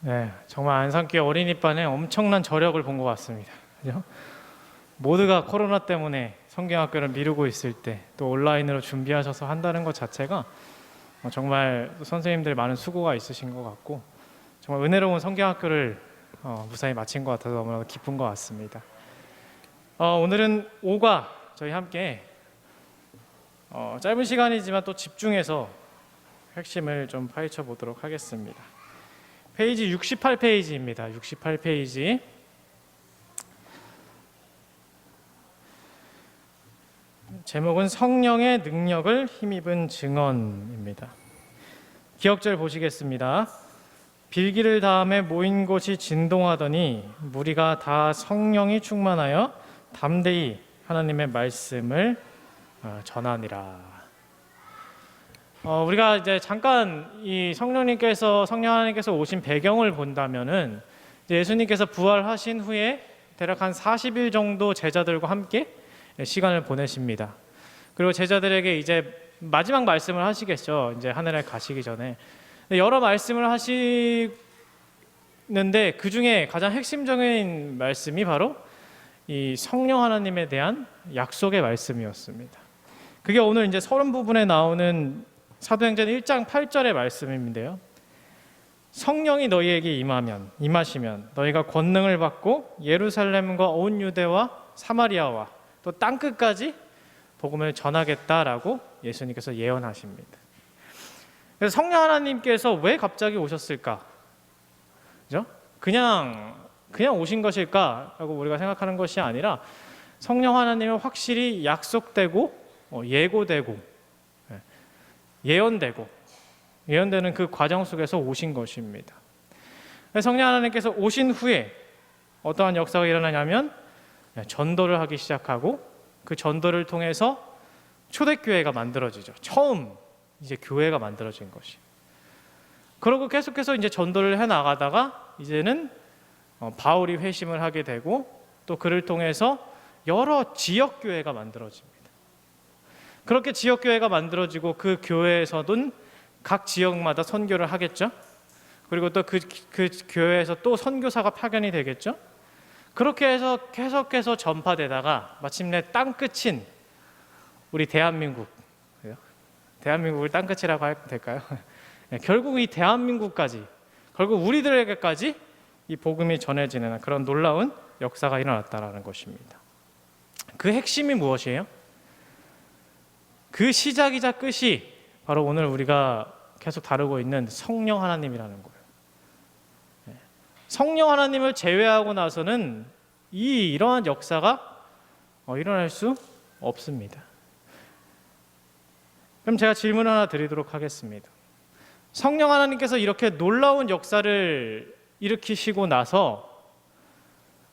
네, 정말 안산교회 어린이반에 엄청난 저력을 본 것 같습니다. 그죠? 모두가 코로나 때문에 성경학교를 미루고 있을 때 또 온라인으로 준비하셔서 한다는 것 자체가 정말 선생님들 많은 수고가 있으신 것 같고 정말 은혜로운 성경학교를 무사히 마친 것 같아서 너무나 기쁜 것 같습니다. 오늘은 5과 저희 함께 짧은 시간이지만 또 집중해서 핵심을 좀 파헤쳐 보도록 하겠습니다. 페이지 68페이지입니다. 68페이지. 제목은 성령의 능력을 힘입은 증언입니다. 기억절 보시겠습니다. 빌기를 다음에 모인 곳이 진동하더니 무리가 다 성령이 충만하여 담대히 하나님의 말씀을 전하니라. 우리가 이제 잠깐 이 성령 하나님께서 오신 배경을 본다면은 예수님께서 부활하신 후에 대략 한 40일 정도 제자들과 함께 시간을 보내십니다. 그리고 제자들에게 이제 마지막 말씀을 하시겠죠. 이제 하늘에 가시기 전에 여러 말씀을 하시는데 그 중에 가장 핵심적인 말씀이 바로 이 성령 하나님에 대한 약속의 말씀이었습니다. 그게 오늘 이제 서론 부분에 나오는 사도행전 1장 8절의 말씀인데요. 성령이 너희에게 임하시면 너희가 권능을 받고 예루살렘과 온 유대와 사마리아와 또 땅끝까지 복음을 전하겠다라고 예수님께서 예언하십니다. 그래서 성령 하나님께서 왜 갑자기 오셨을까? 그죠? 그냥 오신 것일까라고 우리가 생각하는 것이 아니라 성령 하나님은 확실히 약속되고 예고되고 예언되는 그 과정 속에서 오신 것입니다. 성령 하나님께서 오신 후에 어떠한 역사가 일어나냐면 전도를 하기 시작하고 그 전도를 통해서 초대교회가 만들어지죠. 처음 이제 교회가 만들어진 것이. 그러고 계속해서 이제 전도를 해 나가다가 이제는 바울이 회심을 하게 되고 또 그를 통해서 여러 지역 교회가 만들어집니다. 그렇게 지역 교회가 만들어지고 그 교회에서는 각 지역마다 선교를 하겠죠. 그리고 또 그 교회에서 또 선교사가 파견이 되겠죠. 그렇게 해서 계속해서 전파되다가 마침내 땅끝인 우리 대한민국을 땅끝이라고 하면 될까요? 결국 이 대한민국까지, 결국 우리들에게까지 이 복음이 전해지는 그런 놀라운 역사가 일어났다는 것입니다. 그 핵심이 무엇이에요? 그 시작이자 끝이 바로 오늘 우리가 계속 다루고 있는 성령 하나님이라는 거예요. 성령 하나님을 제외하고 나서는 이러한 역사가 일어날 수 없습니다. 그럼 제가 질문 하나 드리도록 하겠습니다. 성령 하나님께서 이렇게 놀라운 역사를 일으키시고 나서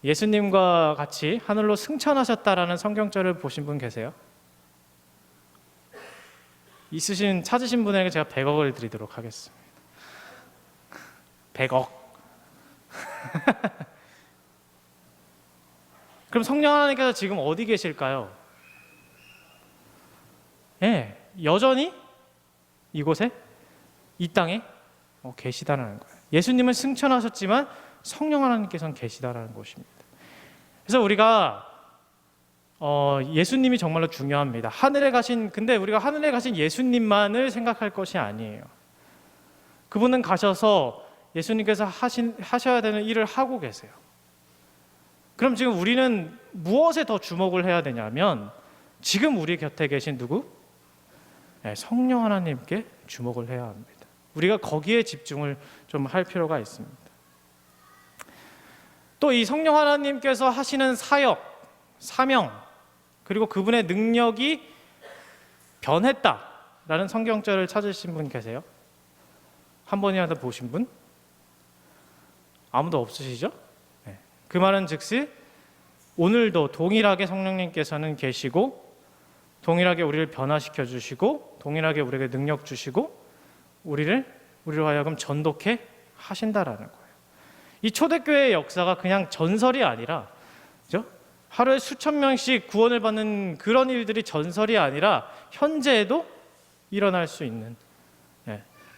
예수님과 같이 하늘로 승천하셨다라는 성경절을 보신 분 계세요? 찾으신 분에게 제가 100억을 드리도록 하겠습니다. 100억. 그럼 성령 하나님께서 지금 어디 계실까요? 여전히 이곳에, 이 땅에 계시다라는 거예요. 예수님은 승천하셨지만 성령 하나님께서는 계시다라는 것입니다. 그래서 우리가 예수님이 정말로 중요합니다. 근데 우리가 하늘에 가신 예수님만을 생각할 것이 아니에요. 그분은 가셔서 예수님께서 하셔야 되는 일을 하고 계세요. 그럼 지금 우리는 무엇에 더 주목을 해야 되냐면 지금 우리 곁에 계신 누구? 성령 하나님께 주목을 해야 합니다. 우리가 거기에 집중을 좀 할 필요가 있습니다. 또 이 성령 하나님께서 하시는 사역, 사명, 그리고 그분의 능력이 변했다라는 성경절을 찾으신 분 계세요? 한 번이라도 보신 분? 아무도 없으시죠? 그 말은 즉시 오늘도 동일하게 성령님께서는 계시고 동일하게 우리를 변화시켜 주시고 동일하게 우리에게 능력 주시고 우리로 하여금 전독해 하신다라는 거예요. 이 초대교회의 역사가 그냥 전설이 아니라, 그죠? 하루에 수천 명씩 구원을 받는 그런 일들이 전설이 아니라 현재에도 일어날 수 있는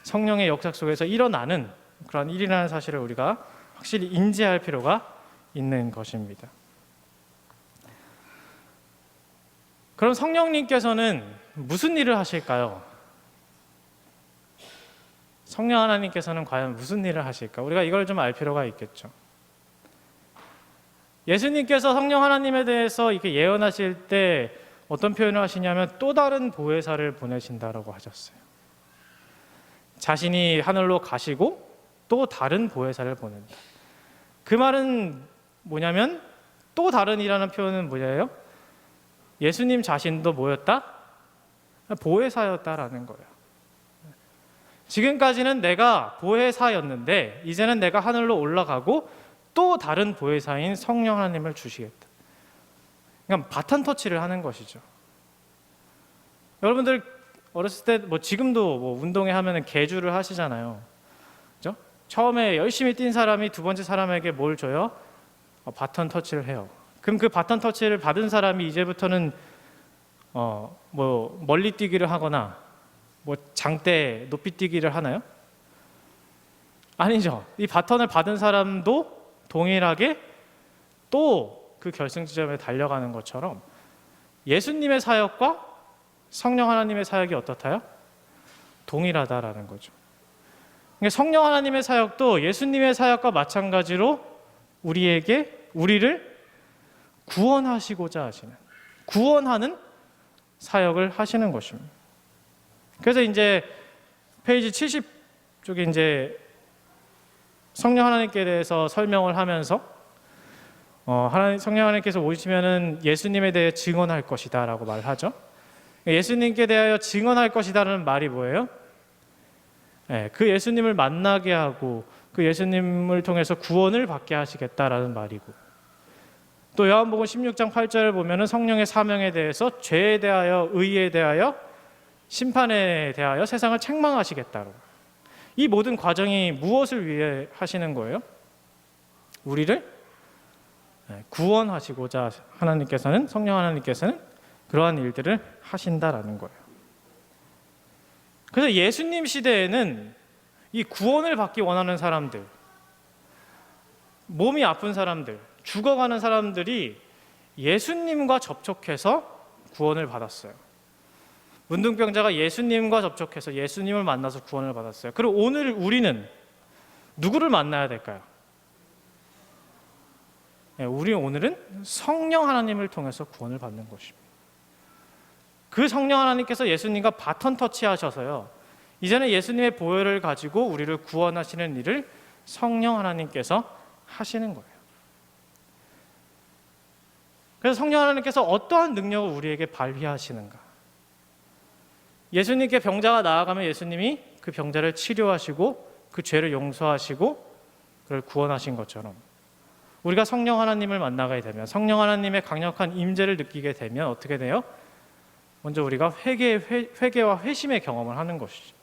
성령의 역사 속에서 일어나는 그런 일이라는 사실을 우리가 확실히 인지할 필요가 있는 것입니다. 그럼 성령님께서는 무슨 일을 하실까요? 성령 하나님께서는 과연 무슨 일을 하실까? 우리가 이걸 좀 알 필요가 있겠죠. 예수님께서 성령 하나님에 대해서 이렇게 예언하실 때 어떤 표현을 하시냐면 또 다른 보혜사를 보내신다라고 하셨어요. 자신이 하늘로 가시고 또 다른 보혜사를 보낸다. 그 말은 뭐냐면 또 다른이라는 표현은 뭐예요? 예수님 자신도 뭐였다? 보혜사였다라는 거예요. 지금까지는 내가 보혜사였는데 이제는 내가 하늘로 올라가고 또 다른 보혜사인 성령 하나님을 주시겠다. 그러니까 바ton 터치를 하는 것이죠. 여러분들 어렸을 때 뭐 지금도 뭐 운동회 하면은 계주를 하시잖아요. 그죠? 처음에 열심히 뛴 사람이 두 번째 사람에게 뭘 줘요? 바ton 터치를 해요. 그럼 그 바ton 터치를 받은 사람이 이제부터는 뭐 멀리 뛰기를 하거나 뭐 장대 높이 뛰기를 하나요? 아니죠. 이 바ton을 받은 사람도 동일하게 또 그 결승 지점에 달려가는 것처럼 예수님의 사역과 성령 하나님의 사역이 어떻다요? 동일하다라는 거죠. 그러니까 성령 하나님의 사역도 예수님의 사역과 마찬가지로 우리를 구원하시고자 하시는, 구원하는 사역을 하시는 것입니다. 그래서 이제 페이지 70쪽에 이제 성령 하나님께 대해서 설명을 하면서 성령 하나님께서 오시면은 예수님에 대해 증언할 것이다라고 말하죠. 예수님께 대하여 증언할 것이다라는 말이 뭐예요? 그 예수님을 만나게 하고 그 예수님을 통해서 구원을 받게 하시겠다라는 말이고, 또 요한복음 16장 8절을 보면은 성령의 사명에 대해서 죄에 대하여, 의에 대하여, 심판에 대하여 세상을 책망하시겠다고. 이 모든 과정이 무엇을 위해 하시는 거예요? 우리를 구원하시고자 하나님께서는, 성령 하나님께서는 그러한 일들을 하신다라는 거예요. 그래서 예수님 시대에는 이 구원을 받기 원하는 사람들, 몸이 아픈 사람들, 죽어가는 사람들이 예수님과 접촉해서 구원을 받았어요. 문둥병자가 예수님과 접촉해서 예수님을 만나서 구원을 받았어요. 그리고 오늘 우리는 누구를 만나야 될까요? 우리 오늘은 성령 하나님을 통해서 구원을 받는 것입니다. 그 성령 하나님께서 예수님과 바ton 터치하셔서요, 이제는 예수님의 보혈을 가지고 우리를 구원하시는 일을 성령 하나님께서 하시는 거예요. 그래서 성령 하나님께서 어떠한 능력을 우리에게 발휘하시는가? 예수님께 병자가 나아가면 예수님이 그 병자를 치료하시고 그 죄를 용서하시고 그를 구원하신 것처럼, 우리가 성령 하나님을 만나게 되면, 성령 하나님의 강력한 임재를 느끼게 되면 어떻게 돼요? 먼저 우리가 회개와 회심의 경험을 하는 것이죠.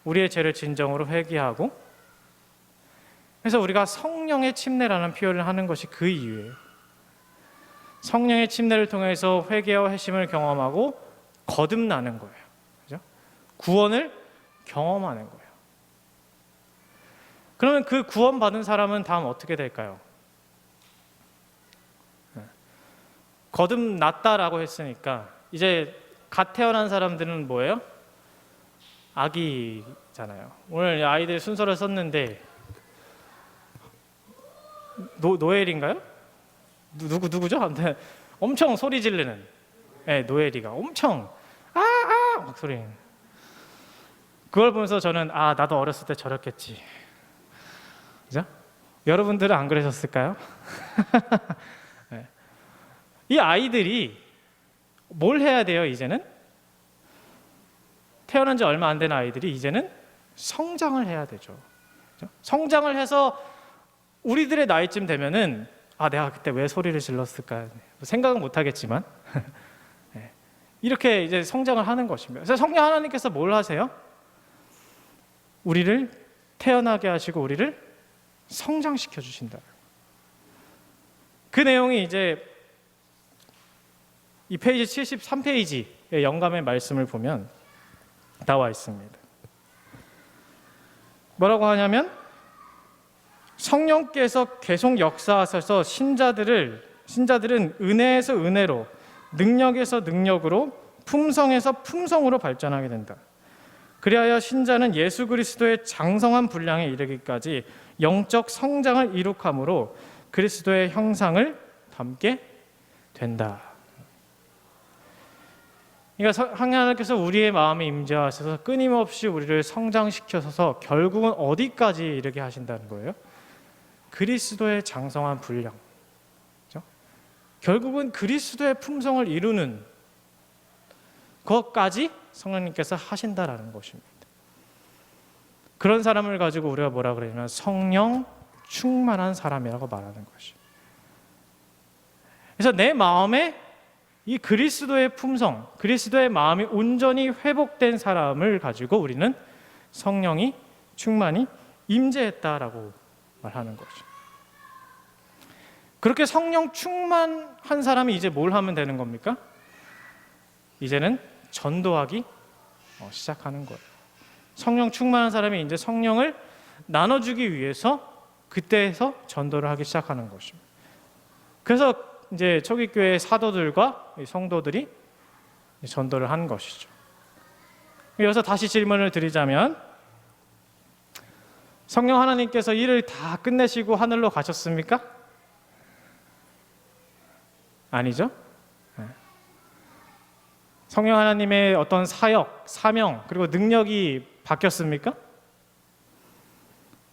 우리의 죄를 진정으로 회개하고, 그래서 우리가 성령의 침례라는 표현을 하는 것이 그 이유예요. 성령의 침례를 통해서 회개와 회심을 경험하고 거듭나는 거예요. 그죠? 구원을 경험하는 거예요. 그러면 그 구원받은 사람은 다음 어떻게 될까요? 거듭났다라고 했으니까 이제 갓 태어난 사람들은 뭐예요? 아기잖아요. 오늘 아이들 순서를 썼는데 노엘인가요? 누구죠? 아무튼 엄청 소리 지르는, 노엘이가 엄청 막 소리. 그걸 보면서 저는 나도 어렸을 때 저랬겠지. 그죠? 여러분들은 안 그러셨을까요? 네. 이 아이들이 뭘 해야 돼요? 이제는 태어난 지 얼마 안 된 아이들이 이제는 성장을 해야 되죠. 그죠? 성장을 해서 우리들의 나이쯤 되면은 내가 그때 왜 소리를 질렀을까 생각은 못 하겠지만 네. 이렇게 이제 성장을 하는 것입니다. 그래서 성령 하나님께서 뭘 하세요? 우리를 태어나게 하시고 우리를 성장시켜 주신다. 그 내용이 이제 이 페이지 73페이지의 영감의 말씀을 보면 나와 있습니다. 뭐라고 하냐면 성령께서 계속 역사하셔서 신자들은 은혜에서 은혜로, 능력에서 능력으로, 품성에서 품성으로 발전하게 된다. 그리하여 신자는 예수 그리스도의 장성한 분량에 이르기까지 영적 성장을 이룩함으로 그리스도의 형상을 담게 된다. 그러니까 하나님께서 우리의 마음에 임재하셔서 끊임없이 우리를 성장시켜서 결국은 어디까지 이르게 하신다는 거예요? 그리스도의 장성한 분량. 그렇죠? 결국은 그리스도의 품성을 이루는 것까지 성령님께서 하신다라는 것입니다. 그런 사람을 가지고 우리가 뭐라 그러냐면 성령 충만한 사람이라고 말하는 것이에요. 그래서 내 마음에 이 그리스도의 품성, 그리스도의 마음이 온전히 회복된 사람을 가지고 우리는 성령이 충만히 임재했다라고 말하는 거죠. 그렇게 성령 충만한 사람이 이제 뭘 하면 되는 겁니까? 이제는 전도하기 시작하는 거예요. 성령 충만한 사람이 이제 성령을 나눠주기 위해서 그때에서 전도를 하기 시작하는 것입니다. 그래서 이제 초기 교회 사도들과 성도들이 전도를 한 것이죠. 여기서 다시 질문을 드리자면, 성령 하나님께서 일을 다 끝내시고 하늘로 가셨습니까? 아니죠. 성령 하나님의 어떤 사역, 사명, 그리고 능력이 바뀌었습니까?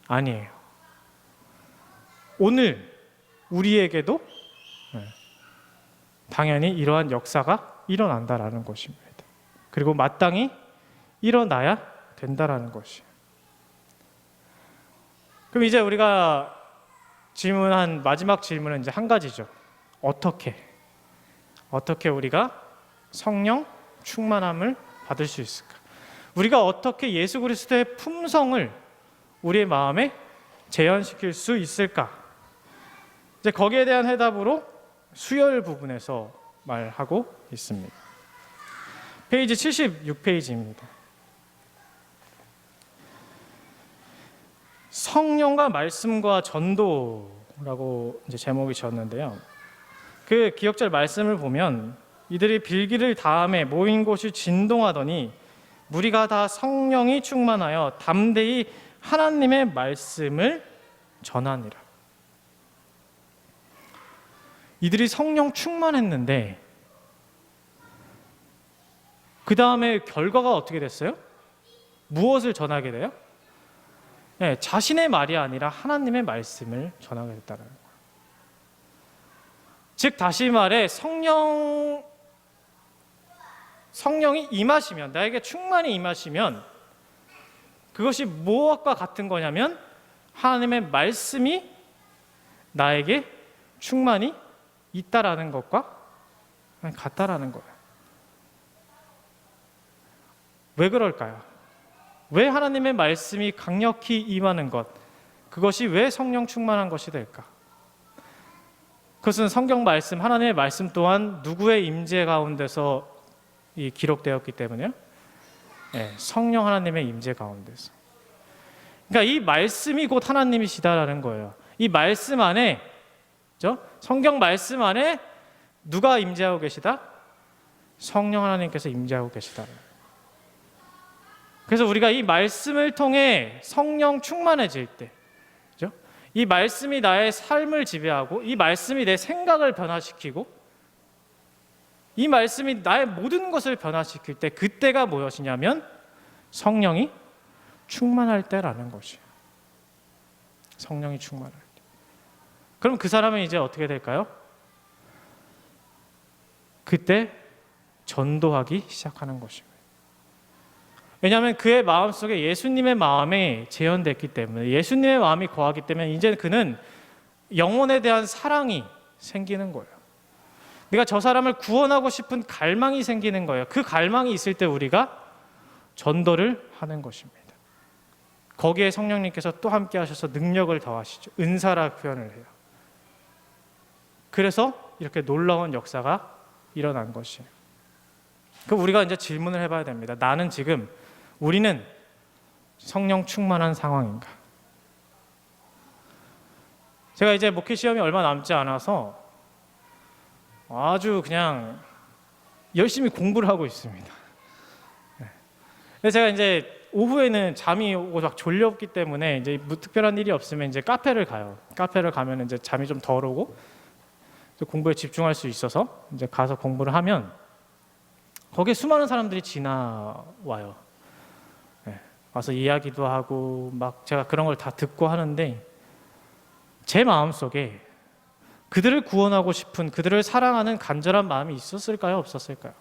아니에요. 오늘 우리에게도 당연히 이러한 역사가 일어난다라는 것입니다. 그리고 마땅히 일어나야 된다라는 것이에요. 그럼 이제 우리가 질문한 마지막 질문은 이제 한 가지죠. 어떻게 우리가 성령 충만함을 받을 수 있을까? 우리가 어떻게 예수 그리스도의 품성을 우리의 마음에 재현시킬 수 있을까? 이제 거기에 대한 해답으로 수열 부분에서 말하고 있습니다. 페이지 76페이지입니다. 성령과 말씀과 전도라고 이제 제목이 지었는데요. 그 기억절 말씀을 보면 이들이 빌기를 다함에 모인 곳이 진동하더니 무리가 다 성령이 충만하여 담대히 하나님의 말씀을 전하니라. 이들이 성령 충만했는데 그 다음에 결과가 어떻게 됐어요? 무엇을 전하게 돼요? 네, 자신의 말이 아니라 하나님의 말씀을 전하게 됐다는 거예요. 즉 다시 말해 성령이 임하시면, 나에게 충만히 임하시면 그것이 무엇과 같은 거냐면 하나님의 말씀이 나에게 충만히 있다라는 것과 같다라는 거예요. 왜 그럴까요? 왜 하나님의 말씀이 강력히 임하는 것, 그것이 왜 성령 충만한 것이 될까? 그것은 성경 말씀, 하나님의 말씀 또한 누구의 임재 가운데서 기록되었기 때문에요. 네, 성령 하나님의 임재 가운데서. 그러니까 이 말씀이 곧 하나님이시다라는 거예요. 이 말씀 안에, 그렇죠? 성경 말씀 안에 누가 임재하고 계시다? 성령 하나님께서 임재하고 계시다. 그래서 우리가 이 말씀을 통해 성령 충만해질 때, 그렇죠? 이 말씀이 나의 삶을 지배하고, 이 말씀이 내 생각을 변화시키고, 이 말씀이 나의 모든 것을 변화시킬 때, 그때가 무엇이냐면 성령이 충만할 때라는 것이에요. 성령이 충만할 때. 그럼 그 사람은 이제 어떻게 될까요? 그때 전도하기 시작하는 것입니다. 왜냐하면 그의 마음속에 예수님의 마음이 재현됐기 때문에, 예수님의 마음이 거하기 때문에 이제 그는 영혼에 대한 사랑이 생기는 거예요. 내가 저 사람을 구원하고 싶은 갈망이 생기는 거예요. 그 갈망이 있을 때 우리가 전도를 하는 것입니다. 거기에 성령님께서 또 함께 하셔서 능력을 더하시죠. 은사라 표현을 해요. 그래서 이렇게 놀라운 역사가 일어난 것이에요. 그럼 우리가 이제 질문을 해봐야 됩니다. 우리는 성령 충만한 상황인가? 제가 이제 목회 시험이 얼마 남지 않아서 아주 그냥 열심히 공부를 하고 있습니다. 제가 이제 오후에는 잠이 오고 막 졸렸기 때문에 이제 특별한 일이 없으면 이제 카페를 가요. 카페를 가면 이제 잠이 좀 덜 오고 공부에 집중할 수 있어서 이제 가서 공부를 하면 거기에 수많은 사람들이 지나와요. 와서 이야기도 하고 막 제가 그런 걸 다 듣고 하는데 제 마음속에 그들을 구원하고 싶은, 그들을 사랑하는 간절한 마음이 있었을까요? 없었을까요?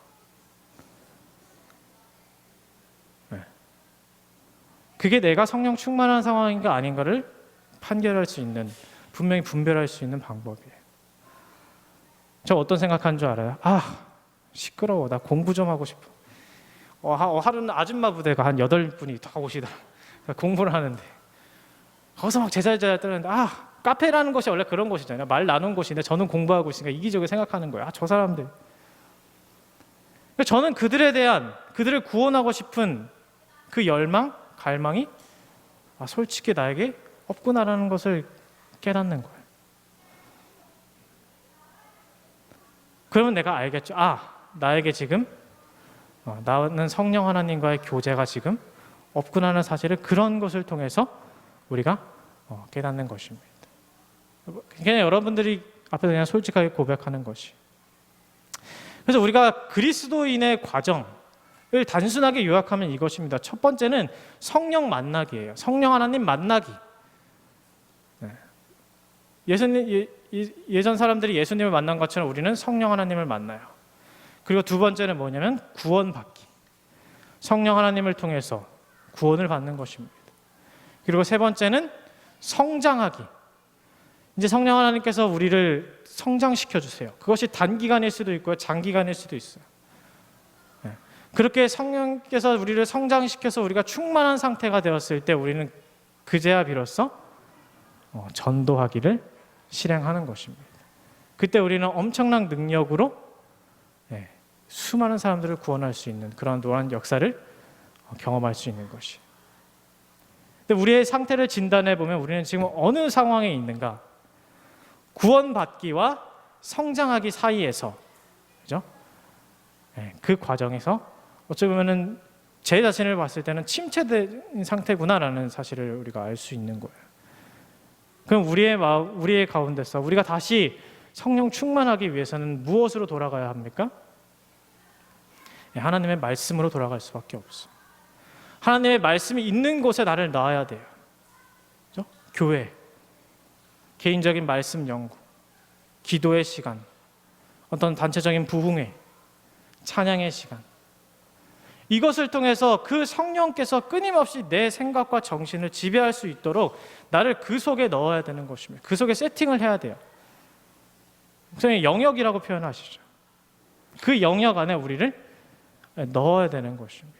그게 내가 성령 충만한 상황인가 아닌가를 판결할 수 있는, 분명히 분별할 수 있는 방법이에요. 저 어떤 생각한 줄 알아요? 시끄러워. 나 공부 좀 하고 싶어. 하루는 아줌마 부대가 한 8분이 다 오시더라고요. 공부를 하는데 거기서 막 제잘제잘 떠는데 카페라는 것이 원래 그런 곳이잖아요. 말 나눈 곳인데 저는 공부하고 있으니까 이기적으로 생각하는 거예요. 저 사람들. 저는 그들에 대한, 그들을 구원하고 싶은 그 열망, 갈망이 솔직히 나에게 없구나라는 것을 깨닫는 거예요. 그러면 내가 알겠죠. 나에게 지금 나는 성령 하나님과의 교제가 지금 없구나라는 사실을 그런 것을 통해서 우리가 깨닫는 것입니다. 그냥 여러분들이 앞에서 그냥 솔직하게 고백하는 것이. 그래서 우리가 그리스도인의 과정을 단순하게 요약하면 이것입니다. 첫 번째는 성령 만나기예요. 성령 하나님 만나기. 예전 사람들이 예수님을 만난 것처럼 우리는 성령 하나님을 만나요. 그리고 두 번째는 뭐냐면 구원받기. 성령 하나님을 통해서 구원을 받는 것입니다. 그리고 세 번째는 성장하기. 이제 성령 하나님께서 우리를 성장시켜 주세요. 그것이 단기간일 수도 있고요, 장기간일 수도 있어요. 그렇게 성령께서 우리를 성장시켜서 우리가 충만한 상태가 되었을 때 우리는 그제야 비로소 전도하기를 실행하는 것입니다. 그때 우리는 엄청난 능력으로 수많은 사람들을 구원할 수 있는 그런 노란 역사를 경험할 수 있는 것이. 근데 우리의 상태를 진단해 보면 우리는 지금 어느 상황에 있는가? 구원받기와 성장하기 사이에서, 그죠? 그 과정에서 어찌 보면은 제 자신을 봤을 때는 침체된 상태구나라는 사실을 우리가 알 수 있는 거예요. 그럼 우리의 가운데서 우리가 다시 성령 충만하기 위해서는 무엇으로 돌아가야 합니까? 하나님의 말씀으로 돌아갈 수밖에 없어. 하나님의 말씀이 있는 곳에 나를 놔야 돼요. 그렇죠? 교회, 개인적인 말씀 연구, 기도의 시간, 어떤 단체적인 부흥회, 찬양의 시간. 이것을 통해서 그 성령께서 끊임없이 내 생각과 정신을 지배할 수 있도록 나를 그 속에 넣어야 되는 것입니다. 그 속에 세팅을 해야 돼요. 목사님 영역이라고 표현하시죠. 그 영역 안에 우리를 넣어야 되는 것입니다.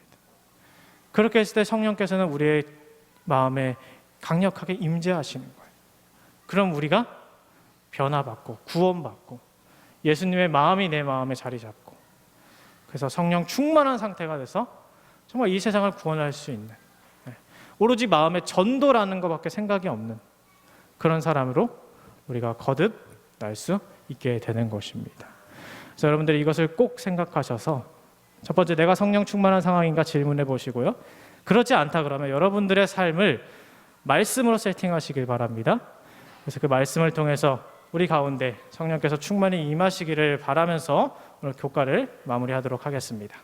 그렇게 했을 때 성령께서는 우리의 마음에 강력하게 임재하시는 거예요. 그럼 우리가 변화받고 구원받고 예수님의 마음이 내 마음에 자리 잡고 그래서 성령 충만한 상태가 돼서 정말 이 세상을 구원할 수 있는, 오로지 마음의 전도라는 것밖에 생각이 없는 그런 사람으로 우리가 거듭 날 수 있게 되는 것입니다. 그래서 여러분들이 이것을 꼭 생각하셔서 첫 번째, 내가 성령 충만한 상황인가 질문해 보시고요. 그렇지 않다 그러면 여러분들의 삶을 말씀으로 세팅하시길 바랍니다. 그래서 그 말씀을 통해서 우리 가운데 성령께서 충만히 임하시기를 바라면서 오늘 교과를 마무리하도록 하겠습니다.